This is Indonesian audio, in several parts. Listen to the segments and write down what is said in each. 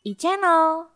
e-channel.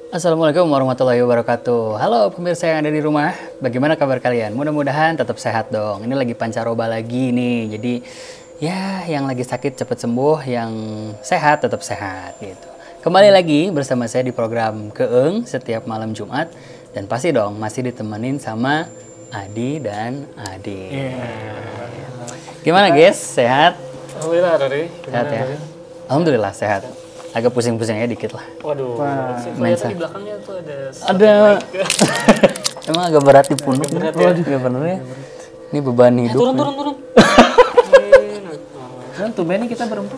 Assalamualaikum warahmatullahi wabarakatuh. Halo pemirsa yang ada di rumah, bagaimana kabar kalian? Mudah-mudahan tetap sehat dong. Ini lagi pancaroba lagi nih, jadi ya yang lagi sakit cepat sembuh, yang sehat tetap sehat gitu. Kembali lagi bersama saya di program Keeng setiap malam Jumat, dan pasti dong masih ditemenin sama Adi dan Adi. Gimana guys, sehat? Alhamdulillah Dori. Sehat ya? Alhamdulillah sehat. Agak pusing-pusingnya dikit lah. Waduh, Mensa. di belakangnya tuh ada Emang agak berat di punuk. Agak berat ya? Agak bener ya. Ini beban hidup. Turun. Kan tuh ini kita berempat.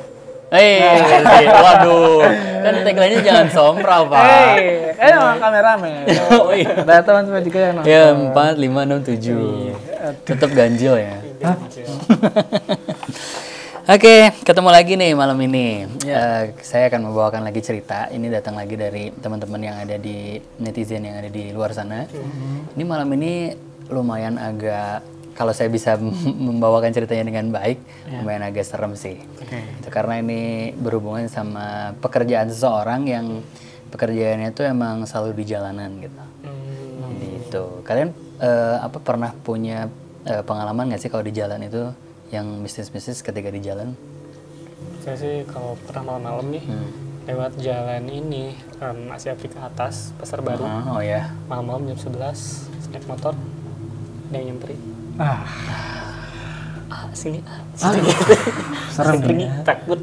Waduh. Kan tagline-nya jangan sompral, Pak. Kameramen. Oh iya. Ada teman-teman juga yang nonton. Ya, 4, 5, 6, 7. Tetap ganjil ya. Oke, ketemu lagi nih malam ini. Saya akan membawakan lagi cerita. Ini datang lagi dari teman-teman yang ada di netizen yang ada di luar sana. Ini malam ini lumayan agak, kalau saya bisa membawakan ceritanya dengan baik, lumayan agak serem sih. Itu karena ini berhubungan sama pekerjaan seseorang yang pekerjaannya itu emang selalu di jalanan gitu. Gitu. Kalian pernah punya pengalaman nggak sih kalau di jalan itu? Yang bisnis-bisnis ketika di jalan? Saya sih kalau pernah malam-malam nih lewat jalan ini Asia Afrika atas Pasar Baru. Oh ya. Malam-malam jam 11 naik motor ada yang nyamperin. Sini. Serem Pergi takut.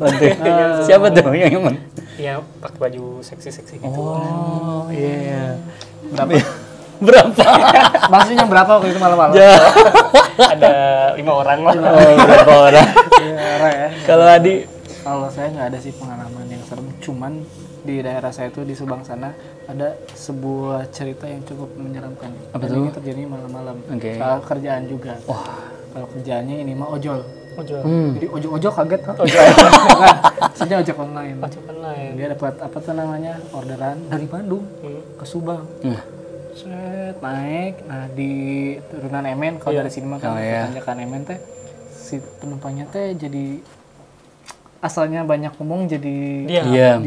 Siapa tuh yang nyamperin? Iya, pakai baju seksi-seksi gitu. Oh iya. Berapa? Maksudnya berapa waktu itu malam-malam? Ada 5 orang lah. Oh, berapa orang? Ya. Kalau Adi? Kalau saya nggak ada sih pengalaman yang serem. Cuman di daerah saya tuh di Subang sana ada sebuah cerita yang cukup menyeramkan. Apa Dan tuh? ini terjadi malam-malam. Oke. Soal kerjaan juga. Wah. Kalau kerjaannya ini mah ojol. Ojol. Jadi ojol kaget. Maksudnya ojek online. Ojol online. Dia dapat apa tuh namanya orderan dari Bandung ke Subang. Set, naik, nah di turunan Emen, kalau dari sini mah kan tanjakan Emen teh, si penumpangnya teh jadi asalnya banyak ngomong jadi diam,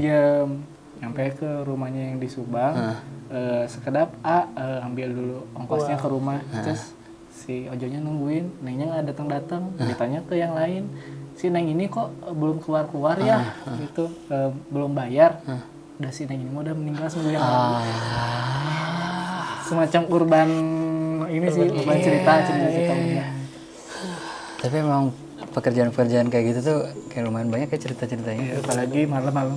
nyampe ke rumahnya yang di Subang, sekedap ambil dulu ongkosnya ke rumah, terus si ojolnya nungguin, nengnya nggak datang, ditanya ke yang lain, si neng ini kok belum keluar ya, gitu, belum bayar, udah si neng ini udah meninggal seminggu yang lalu. Semacam urban ini sih, urban cerita punya. Tapi emang pekerjaan-pekerjaan kayak gitu tuh kayak lumayan banyak ya cerita-ceritanya. Apalagi malam-malam.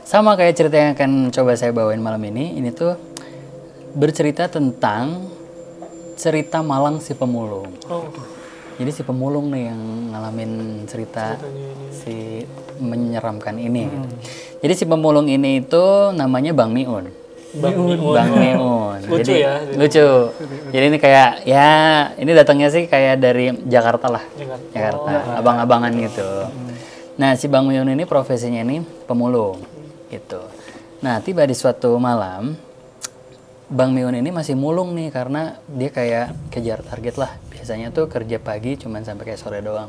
Sama kayak cerita yang akan coba saya bawain malam ini tuh bercerita tentang cerita Malang si Pemulung. Jadi si pemulung nih yang ngalamin cerita si menyeramkan ini. Jadi si pemulung ini itu namanya Bang Miun. Bang Miun. Lucu Jadi, ya. Lucu. Jadi ini kayak ini datangnya sih kayak dari Jakarta lah. Jakarta. Abang-abangan gitu. Nah, si Bang Miun ini profesinya ini pemulung gitu. Nah, tiba di suatu malam Bang Miun ini masih mulung nih karena dia kayak kejar target lah. Biasanya tuh kerja pagi cuman sampai kayak sore doang.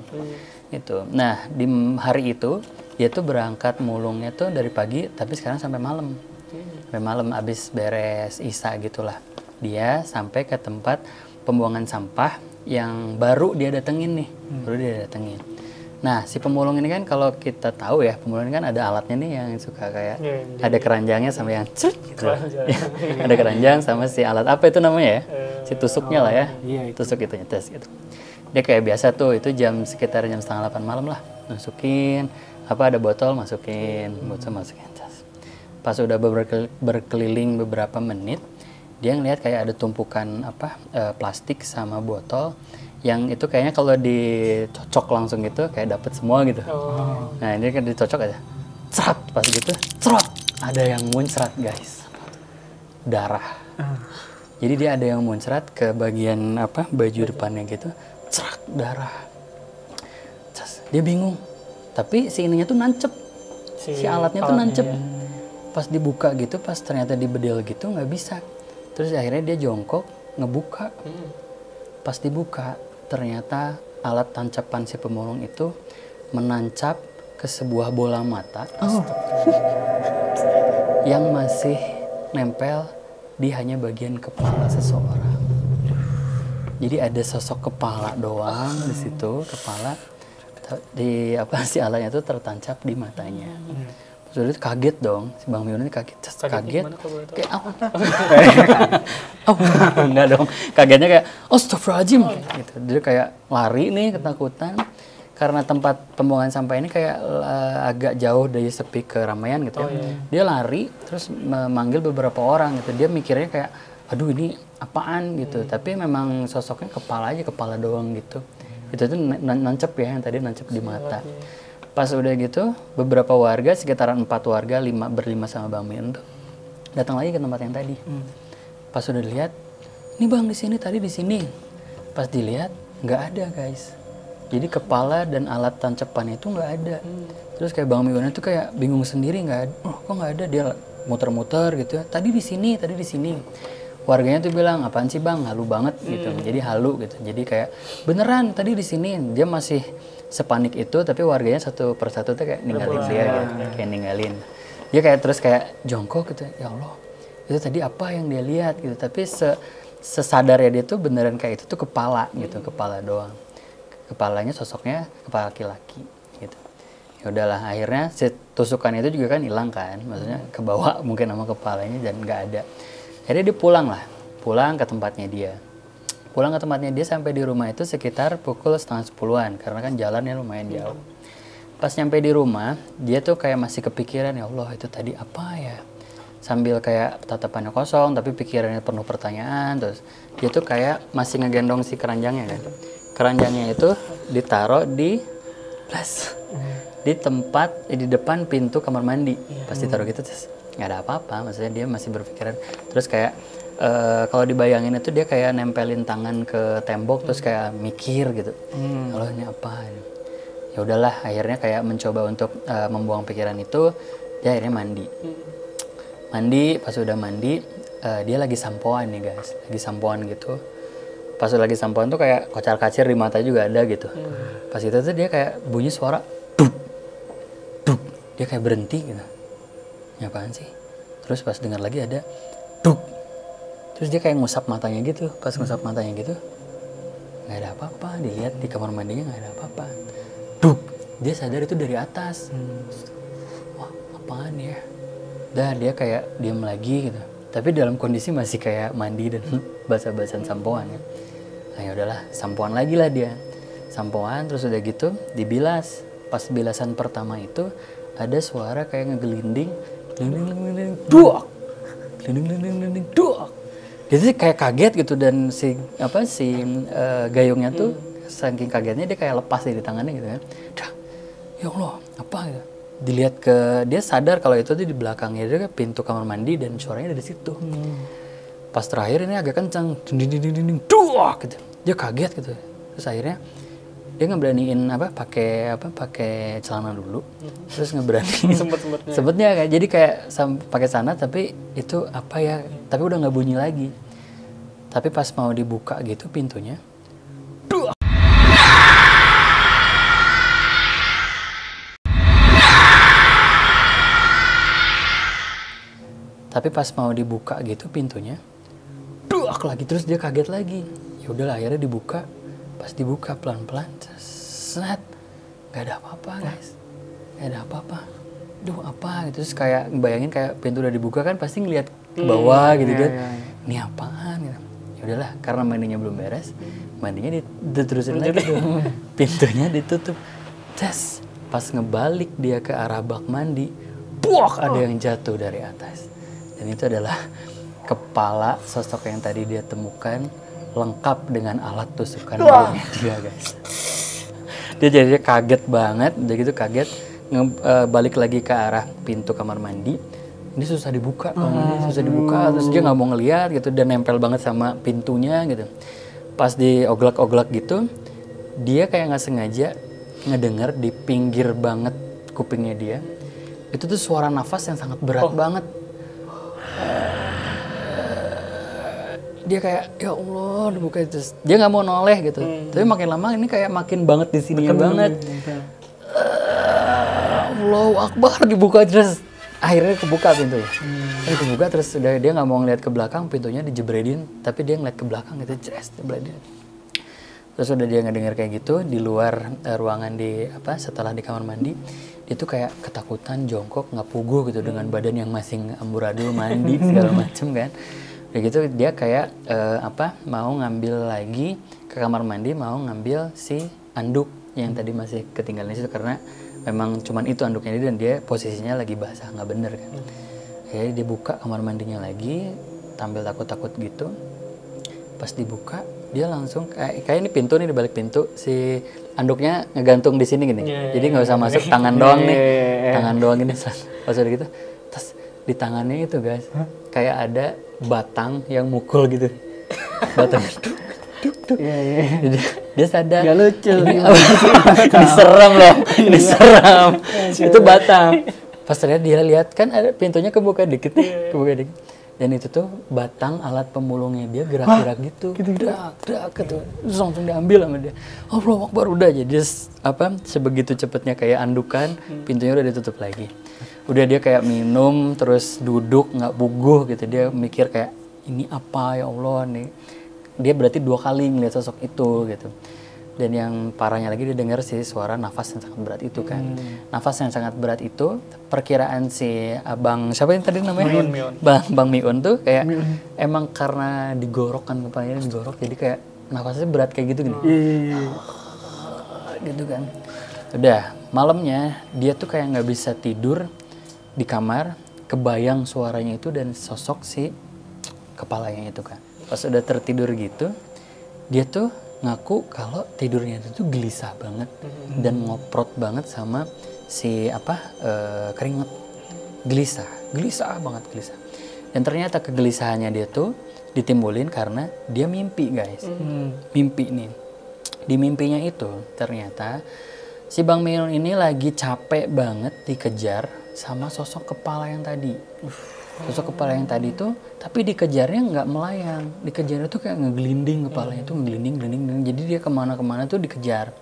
Gitu. Nah, di hari itu dia tuh berangkat mulungnya tuh dari pagi tapi sekarang sampai malam. Sampai malam abis beres Isya gitulah. Dia sampai ke tempat pembuangan sampah yang baru dia datengin nih. Nah, si pemulung ini kan kalau kita tahu ya, pemulung ini kan ada alatnya nih yang suka kayak ada keranjangnya sama yang gitu. Ada keranjang sama si alat apa itu namanya ya? Si tusuknya lah ya. Tusuk itu nyetes gitu. Dia kayak biasa tuh, itu sekitar jam 7:30 malam lah. Masukin ada botol masukin. Pas udah berkeliling beberapa menit, Dia ngelihat kayak ada tumpukan plastik sama botol yang itu kayaknya kalau dicocok langsung gitu kayak dapet semua gitu. Nah ini kan dicocok aja, cerat pas gitu, cerot ada yang muncrat guys, darah. Jadi dia ada yang muncrat ke bagian baju depannya gitu, cerat darah. Dia bingung, tapi si ininya tuh nancep, si alatnya tuh nancep. Pas dibuka gitu, pas ternyata dibedel gitu nggak bisa. Terus akhirnya dia jongkok ngebuka. Pas dibuka ternyata alat tancapan si pemulung itu menancap ke sebuah bola mata yang masih nempel di hanya bagian kepala seseorang. Jadi ada sosok kepala doang di situ, kepala di si alatnya itu tertancap di matanya. Terus dia kaget dong, si Bang Miun ini kaget kayak enggak dong, kagetnya kayak astagfirullahaladzim gitu. Dia kayak lari nih ketakutan karena tempat pembuangan sampah ini kayak agak jauh dari sepi keramaian gitu ya. Dia lari terus memanggil beberapa orang gitu. Dia mikirnya kayak aduh ini apaan gitu. Tapi memang sosoknya kepala aja, kepala doang gitu. Itu tuh nancep ya, yang tadi nancep di mata. Pas udah gitu, beberapa warga, sekitaran 4 warga, berlima sama Bang Miun tuh datang lagi ke tempat yang tadi. Pas udah dilihat, ini Bang di sini, tadi di sini. Pas dilihat, nggak ada guys. Jadi kepala dan alat tancapan itu nggak ada. Terus kayak Bang Miun itu kayak bingung sendiri, nggak ada. Oh kok nggak ada? Dia muter-muter gitu ya. Tadi di sini, tadi di sini. Warganya tuh bilang, apaan sih Bang, halu banget gitu. Jadi halu gitu. Jadi kayak beneran tadi di sini. Dia masih sepanik itu, tapi warganya satu persatu tuh kayak ninggalin dia gitu. Kayak ninggalin. Dia kayak terus kayak jongkok gitu. Ya Allah, itu tadi apa yang dia lihat gitu. Tapi sesadarnya dia tuh beneran kayak itu tuh kepala gitu, kepala doang. Kepalanya sosoknya kepala laki-laki gitu. Ya udahlah, akhirnya si tusukan itu juga kan hilang kan. Maksudnya kebawa mungkin sama kepalanya dan nggak ada. Akhirnya dia pulang ke tempatnya dia. Pulang ke tempatnya dia sampai di rumah itu sekitar pukul 9:30-an karena kan jalannya lumayan jauh. Pas nyampe di rumah, dia tuh kayak masih kepikiran, ya Allah itu tadi apa ya? Sambil kayak tatapannya kosong tapi pikirannya penuh pertanyaan. Terus dia tuh kayak masih ngegendong si keranjangnya kan. Keranjangnya itu ditaruh di tempat di depan pintu kamar mandi. Pas ditaruh gitu terus nggak ada apa-apa, maksudnya dia masih berpikiran. Terus kayak kalau dibayangin itu dia kayak nempelin tangan ke tembok terus kayak mikir gitu. Kalau ini apa? Ya udahlah, akhirnya kayak mencoba untuk membuang pikiran itu. Dia akhirnya mandi. Pas udah mandi, dia lagi sampoan nih guys, lagi sampoan gitu. Pas lagi sampoan tuh kayak kocar-kacir di mata juga ada gitu. Pas itu tuh dia kayak bunyi suara duk. Dia kayak berhenti gitu. Ya apaan sih? Terus pas dengar lagi ada duk. Terus dia kayak ngusap matanya gitu. Pas ngusap matanya gitu, nggak ada apa-apa. Dilihat di kamar mandinya nggak ada apa-apa. Duk. Dia sadar itu dari atas. Wah, apaan ya? Dan dia kayak diam lagi gitu. Tapi dalam kondisi masih kayak mandi dan basah-basahan sampoan ya. Nah ya udahlah, sampoan lagi lah dia. Sampoan terus udah gitu dibilas. Pas bilasan pertama itu ada suara kayak ngegelinding, duak. Dia tuh kayak kaget gitu dan si gayungnya tuh saking kagetnya dia kayak lepas dari tangannya gitu kan. Ya Allah, apa gitu. Dilihat dia sadar kalau itu tuh di belakangnya dia kan pintu kamar mandi dan suaranya dari situ. Pas terakhir ini agak kencang, duak gitu. Dia kaget gitu. Terus akhirnya dia ngeberaniin pakai celana dulu. Terus ngeberaniin sempetnya kayak jadi kayak pakai celana tapi itu apa ya, tapi udah nggak bunyi lagi. Tapi pas mau dibuka gitu pintunya, duak lagi. Terus dia kaget lagi. Ya udahlah, akhirnya dibuka. Pas dibuka pelan-pelan, set, nggak ada apa-apa guys, nggak ada apa-apa. Duh apa? Terus kayak bayangin kayak pintu udah dibuka kan pasti ngeliat ke bawah gitu kan. Ini apaan? Gitu. Ya udahlah, karena mandinya belum beres, mandinya diterusin lagi tuh. Pintunya ditutup. Tes, pas ngebalik dia ke arah bak mandi, buak ada yang jatuh dari atas. Dan itu adalah kepala sosok yang tadi dia temukan lengkap dengan alat tusukan mulutnya dia, guys. Dia jadinya kaget banget, udah gitu kaget, balik lagi ke arah pintu kamar mandi. Ini susah dibuka, susah dibuka, terus dia nggak mau ngeliat gitu, dan nempel banget sama pintunya gitu. Pas dioglak-oglak gitu, dia kayak nggak sengaja ngedenger di pinggir banget kupingnya dia, itu tuh suara nafas yang sangat berat banget. Dia kayak ya Allah dibuka, terus dia nggak mau noleh gitu. Tapi makin lama ini kayak makin banget di sininya banget. Allahu Akbar, dibuka terus. Akhirnya kebuka pintunya. Kebuka terus udah dia nggak mau ngeliat ke belakang, pintunya dijebredin, tapi dia ngeliat ke belakang gitu, jebredin. Terus udah dia ngedenger kayak gitu di luar ruangan setelah di kamar mandi, dia tuh kayak ketakutan, jongkok, nggak puguh gitu dengan badan yang masih amburadul mandi segala macem kan. Udah gitu dia kayak mau ngambil lagi ke kamar mandi, mau ngambil si anduk yang tadi masih ketinggalan di situ karena memang cuman itu anduknya dia, dan dia posisinya lagi basah, nggak bener kan. Akhirnya dia buka kamar mandinya lagi, tampil takut-takut gitu. Pas dibuka, dia langsung kayak ini pintu nih, di balik pintu si anduknya ngegantung di sini gini. Jadi nggak usah masuk tangan doang nih, tangan doang ini. Pas udah gitu, terus di tangannya itu guys, kayak ada batang yang mukul gitu. Batang. Dia sadar. Gak lucu. Ini serem loh. Ini serem. Itu batang. Pas dia lihat kan ada pintunya kebuka dikit nih, kebuka dikit. Dan itu tuh batang alat pemulungnya dia gerak-gerak gitu. Gerak gitu. Terus langsung diambil sama dia. Allahu Akbar, udah jadi sebegitu cepatnya kayak andukan, pintunya udah ditutup lagi. Udah dia kayak minum terus duduk nggak puguh gitu. Dia mikir kayak ini apa ya Allah nih. Dia berarti 2 kali ngeliat sosok itu gitu. Dan yang parahnya lagi dia dengar sih suara nafas yang sangat berat itu kan. Nafas yang sangat berat itu, perkiraan si abang siapa yang tadi namanya? Miun. Bang Miun tuh kayak emang karena digorok kan, kepalanya digorok, jadi kayak nafasnya berat kayak gitu gini. Gitu kan. Udah malamnya dia tuh kayak nggak bisa tidur di kamar, kebayang suaranya itu dan sosok si kepalanya itu kan. Pas udah tertidur gitu, dia tuh ngaku kalau tidurnya itu tuh gelisah banget dan ngoprot banget sama si keringet. Gelisah banget. Dan ternyata kegelisahannya dia tuh ditimbulin karena dia mimpi, guys. Mimpi nih. Di mimpinya itu ternyata si Bang Miun ini lagi capek banget dikejar sama sosok kepala yang tadi. Sosok kepala yang tadi tuh, tapi dikejarnya nggak melayang, dikejarnya tuh kayak ngegelinding, kepalanya tuh ngegelinding, jadi dia kemana-kemana tuh dikejar.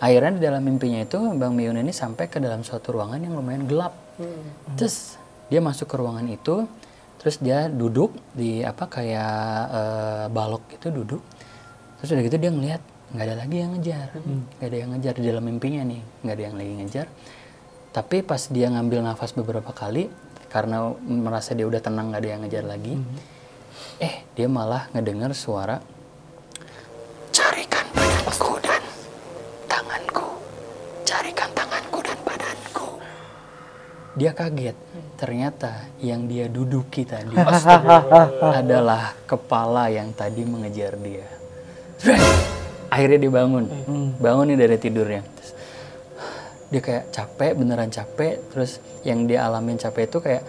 Akhirnya di dalam mimpinya itu Bang Miun ini sampai ke dalam suatu ruangan yang lumayan gelap. Terus dia masuk ke ruangan itu, terus dia duduk di balok gitu duduk. Terus udah gitu dia ngeliat nggak ada lagi yang ngejar, nggak ada yang ngejar di dalam mimpinya nih, nggak ada yang lagi ngejar. Tapi pas dia ngambil nafas beberapa kali, karena merasa dia udah tenang, gak ada yang ngejar lagi, dia malah ngedengar suara, carikan badanku dan tanganku, carikan tanganku dan badanku. Dia kaget, ternyata yang dia duduki tadi adalah kepala yang tadi mengejar dia. Akhirnya dia bangun nih dari tidurnya. Dia kayak capek, beneran capek, terus yang dia alamin capek itu kayak,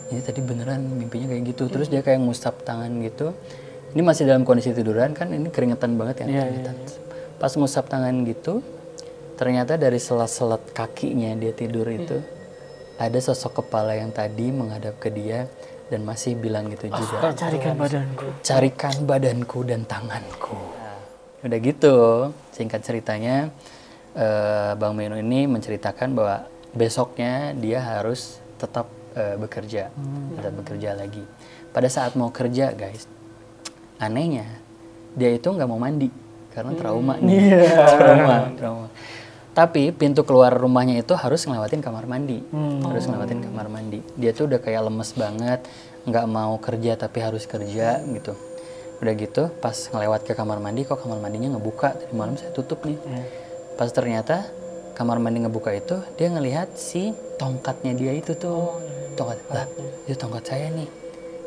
ini tadi beneran mimpinya kayak gitu. Terus dia kayak ngusap tangan gitu, ini masih dalam kondisi tiduran kan, ini keringetan banget kan. Pas ngusap tangan gitu, ternyata dari selat-selat kakinya dia tidur itu, ada sosok kepala yang tadi menghadap ke dia, dan masih bilang gitu juga, carikan badanku dan tanganku. Udah gitu, singkat ceritanya, Bang Miun ini menceritakan bahwa besoknya dia harus tetap bekerja lagi. Pada saat mau kerja, guys, anehnya dia itu nggak mau mandi karena trauma nih, trauma. Tapi pintu keluar rumahnya itu harus ngelewatin kamar mandi, Dia tuh udah kayak lemes banget, nggak mau kerja tapi harus kerja gitu. Udah gitu, pas ngelewat ke kamar mandi, kok kamar mandinya ngebuka, tadi malam saya tutup nih. Pas ternyata kamar mandi ngebuka itu, dia ngelihat si tongkatnya dia itu tuh. Tongkat, lah itu tongkat saya nih.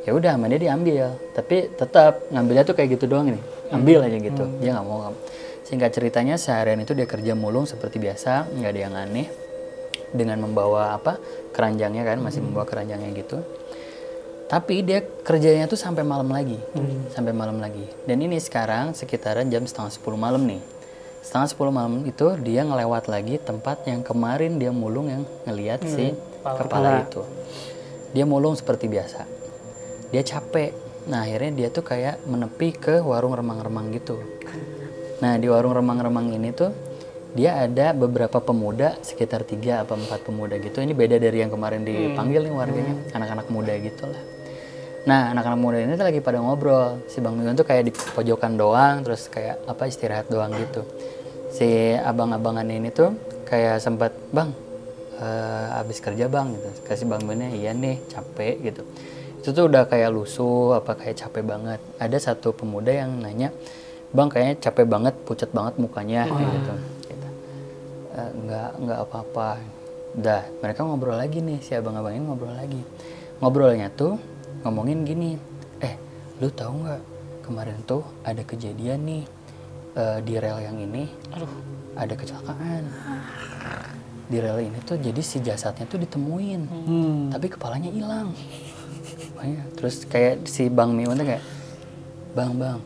Ya Ya udah sama dia diambil, tapi tetap ngambilnya tuh kayak gitu doang nih, ambil aja gitu, dia nggak mau. Singkat ceritanya seharian itu dia kerja mulung seperti biasa, nggak ada yang aneh, dengan membawa keranjangnya kan, masih membawa keranjangnya gitu. Tapi dia kerjanya tuh sampai malam lagi, sampai malam lagi. Dan ini sekarang sekitaran jam 9:30 malam nih. 9:30 malam itu dia ngelewat lagi tempat yang kemarin dia mulung, yang ngelihat si kepala itu. Dia mulung seperti biasa. Dia capek. Nah akhirnya dia tuh kayak menepi ke warung remang-remang gitu. Nah di warung remang-remang ini tuh dia ada beberapa pemuda, sekitar 3 atau 4 pemuda gitu. Ini beda dari yang kemarin dipanggil nih warganya, anak-anak muda gitu lah. Nah anak-anak muda ini tuh lagi pada ngobrol. Si Bang Miun tuh kayak di pojokan doang, terus kayak istirahat doang gitu. Si abang-abangan ini tuh kayak sempat, "Bang, habis kerja Bang," gitu. Kasih Bang Miunnya, "Iya nih, capek," gitu. Itu tuh udah kayak lusuh, kayak capek banget. Ada satu pemuda yang nanya, "Bang, kayaknya capek banget, pucat banget mukanya," kayak gitu. Enggak apa-apa. Udah, mereka ngobrol lagi nih, si abang-abang ini ngobrol lagi. Ngobrolnya tuh ngomongin gini, "Lu tahu nggak, kemarin tuh ada kejadian nih di rel yang ini, ada kecelakaan. Di rel ini tuh jadi si jasadnya tuh ditemuin, tapi kepalanya hilang." Terus kayak si Bang Miun tuh kayak, Bang,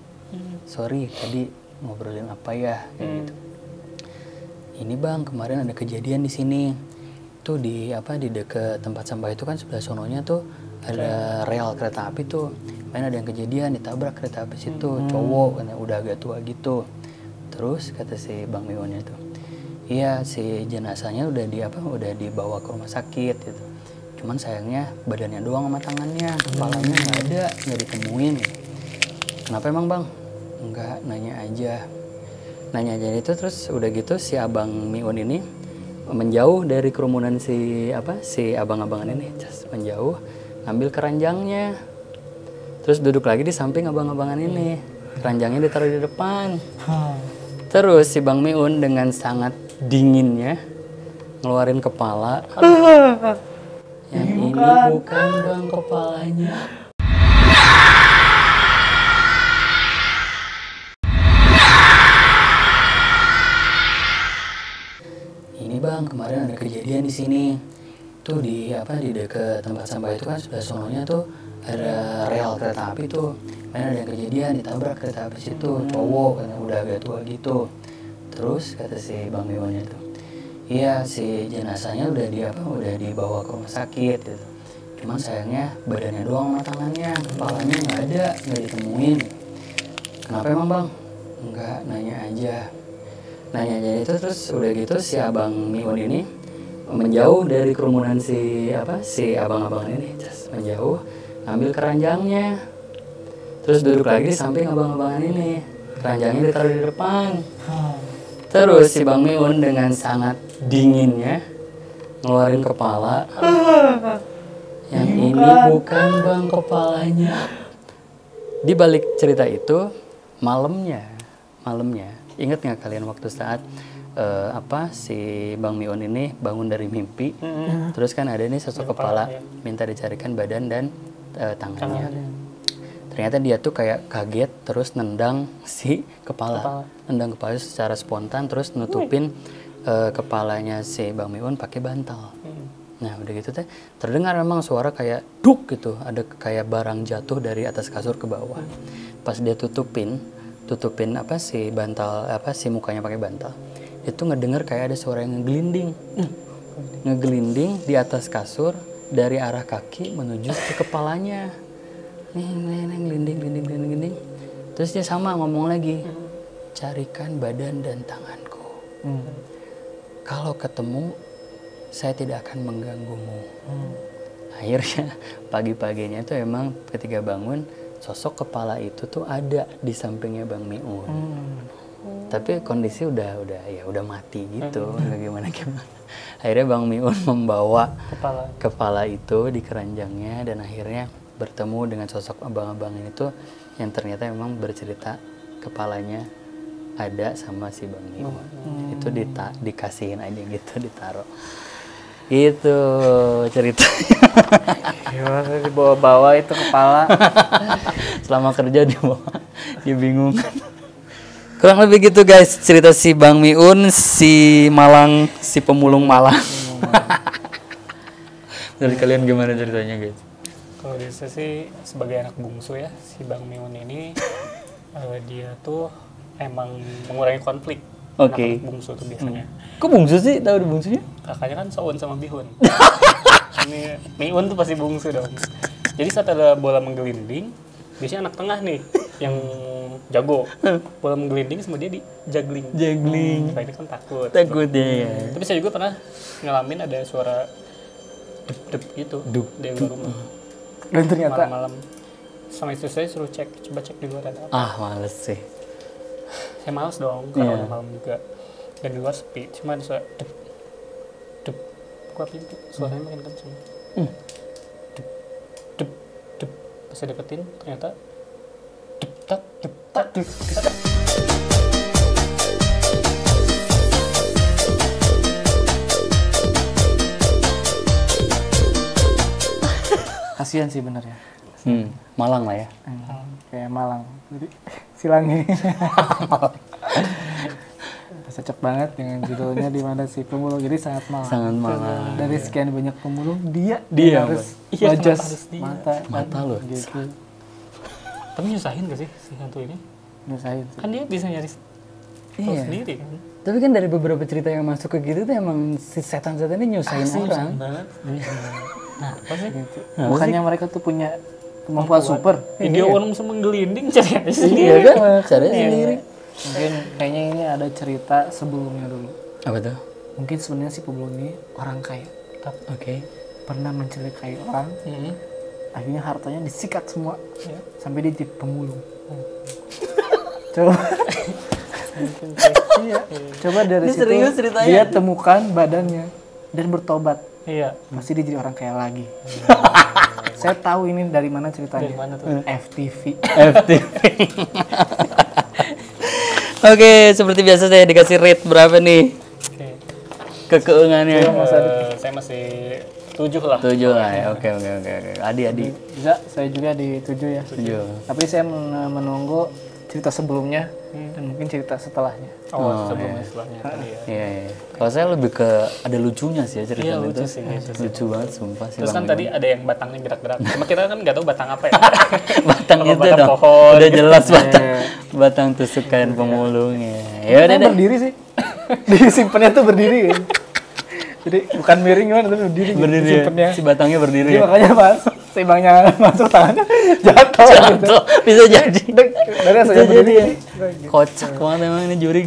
sorry tadi ngobrolin apa ya, kayak gitu. "Ini Bang, kemarin ada kejadian di sini. Tuh di deket tempat sampah itu kan sebelah sononya tuh ada rel kereta api tuh. Main ada yang kejadian ditabrak kereta api situ, cowok kan udah agak tua gitu." Terus kata si Bang Miunnya tuh, "Iya, si jenazahnya udah dibawa ke rumah sakit gitu. Cuman sayangnya badannya doang sama tangannya, kepalanya nggak ada, nggak ditemuin." "Kenapa emang Bang?" "Enggak, nanya aja." Nanya aja itu. Terus udah gitu si Abang Miun ini menjauh dari kerumunan si abang-abangan ini, menjauh, ngambil keranjangnya, terus duduk lagi di samping abang-abangan ini, keranjangnya ditaruh di depan. Terus si Bang Miun dengan sangat dinginnya ngeluarin kepala. "Yang ini bukan Bang kepalanya." "Ini Bang, kemarin ada kejadian di sini. Tuh di dekat tempat sampah itu kan sebelah sononya tuh ada rel kereta api tuh. Main ada yang kejadian ditabrak kereta api situ, cowok kan udah agak tua gitu." Terus kata si Bang Miunnya tuh, "Iya, si jenazahnya udah dibawa ke rumah sakit gitu. Cuman sayangnya badannya doang sama tangannya, kepalanya nggak ada, nggak ditemuin." "Kenapa emang Bang?" "Enggak, nanya aja." Nanya aja itu. Terus udah gitu si Abang Miun ini menjauh dari kerumunan si abang-abangan ini, menjauh, ngambil keranjangnya, terus duduk lagi di samping abang-abangan ini, keranjangnya ditaruh di depan. Terus si Bang Miun dengan sangat dinginnya ngeluarin kepala. "Yang ini bukan Bang kepalanya." Di balik cerita itu malamnya, ingat nggak kalian waktu saat si Bang Miun ini bangun dari mimpi, terus kan ada nih sosok kepala minta dicarikan badan dan tangannya. Ternyata dia tuh kayak kaget, terus nendang si kepala. Nendang kepala secara spontan, terus nutupin kepalanya si Bang Miun pakai bantal. Nah udah gitu teh terdengar memang suara kayak duk gitu, ada kayak barang jatuh dari atas kasur ke bawah. Pas dia tutupin si bantal, si mukanya pakai bantal, itu ngedenger kayak ada suara yang ngegelinding di atas kasur dari arah kaki menuju ke kepalanya. Neng, gelinding. Terus dia sama ngomong lagi, "Carikan badan dan tanganku. Kalau ketemu, saya tidak akan mengganggumu." Akhirnya pagi-paginya tuh emang ketika bangun, sosok kepala itu tuh ada di sampingnya Bang Miun. Tapi kondisi udah mati gitu, gimana. Akhirnya Bang Miun membawa kepala itu di keranjangnya, dan akhirnya bertemu dengan sosok abang-abangan itu yang ternyata memang bercerita kepalanya ada sama si Bang Miun. Itu dikasihin aja gitu, ditaruh. Itu ceritanya. Gimana dibawa-bawa itu kepala. Selama kerja dia bingung. Kurang lebih gitu guys cerita si Bang Miun, si Malang, si pemulung Malang. Dari kalian gimana ceritanya guys? Kalau dari saya sih sebagai anak bungsu ya, si Bang Miun ini dia tuh emang mengurangi konflik. Oke. Anak bungsu tuh biasanya. Kok bungsu sih? Tahu di bungsunya? Kakaknya kan Soun sama Bihun. Ini Miun tuh pasti bungsu dong. Jadi saat ada bola menggelinding, biasanya anak tengah nih yang jago. Bola menggelinding sama dia di juggling. Juggling. Nah, ini kan takut. Takut ya. Tapi saya juga pernah ngalamin ada suara dep gitu di luar rumah. Dan ternyata Malam-malam sama istri saya suruh coba cek di luar ada apa. Males sih. Saya males dong karena udah malam juga. Dan di luar sepi, cuma ada suara dep. Buka pintu, suaranya makin kenceng. Dep. Pas saya deketin, ternyata dep tak. kasihan sih bener ya. Malang lah ya. Kayak Malang. Jadi silangnya. Cocok banget dengan judulnya di mana si pemulung, jadi sangat malang. Sangat malang. Dari sekian banyak pemulung dia Harus bajas mata loh. gitu. Tapi nyusahin gak sih si hantu ini? Nyusahin sih. Kan dia bisa nyari tahu sendiri kan. Tapi kan dari beberapa cerita yang masuk ke gitu tuh emang si setan-setan ini nyusahin orang. Banget. Nah, apa sih? Gitu. Bukannya mereka tuh punya kemampuan super. Dia orang bisa menggelinding cari aja Iya sendiri. kan? Caranya sendiri. Mungkin kayaknya ini ada cerita sebelumnya dulu. Apa tuh? Mungkin sebenarnya si pemulung ini orang kaya. Oke. Pernah mencelakai orang. Akhirnya hartanya disikat semua. Sampai dia jadi pemulung. Coba. Coba dari Ini situ serius ceritanya? dia temukan badannya dan bertobat. Iya. Pasti dia jadi orang kaya lagi. Saya tahu ini dari mana ceritanya. Dari mana tuh? FTV. Oke, seperti biasa saya dikasih rate berapa nih? Oke. Kekeuangannya. Saya masih 7 lah. 7 lah ya. Oke. Adi. Bisa, saya juga di 7 ya. 7. Tapi saya menunggu cerita sebelumnya dan mungkin cerita setelahnya. Setelahnya tadi ya. Iya. Kalau saya lebih ke ada lucunya sih ya cerita Iya, itu. lucu sih. Lucu banget sumpah sih. Terus kan tadi ada yang batangnya gerak-gerak. Cuma kita kan nggak tahu batang apa ya. batang Kalau itu batang dong. pohon, Udah gitu. jelas batang tusukan pemulungnya. Ya udah deh. Berdiri sih. Disimpannya tuh berdiri kan. Jadi bukan miring gimana tapi berdiri. Berdiri. Simpennya. Si batangnya berdiri. Jadi Ya? makanya pas seimbangnya masuk tangannya jatuh. Gitu. Bisa jadi. Dari saya Bisa jadi berdiri. ya. Kocak banget emang ini juri.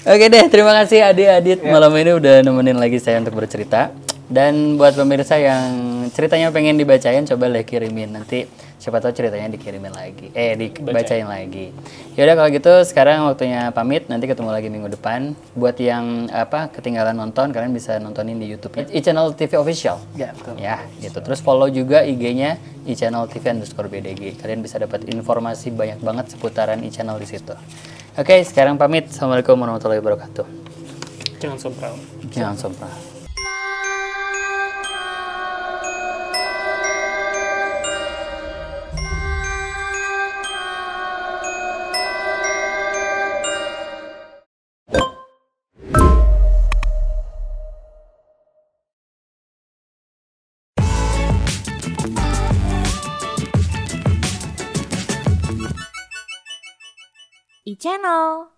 Oke deh, terima kasih Adit malam ini udah nemenin lagi saya untuk bercerita. Dan buat pemirsa yang ceritanya pengen dibacain, coba deh kirimin nanti. Siapa tahu ceritanya dikirimin lagi, dibacain lagi. Yaudah kalau gitu sekarang waktunya pamit. Nanti ketemu lagi minggu depan. Buat yang ketinggalan nonton, kalian bisa nontonin di YouTube-nya iChannel TV Official. Ya, betul. Ya, gitu. Terus follow juga IG-nya iChannel TV_BDG. Kalian bisa dapat informasi banyak banget seputaran iChannel di situ. Oke, sekarang pamit. Assalamualaikum warahmatullahi wabarakatuh. Jangan sombong. Jangan sombong. iChannel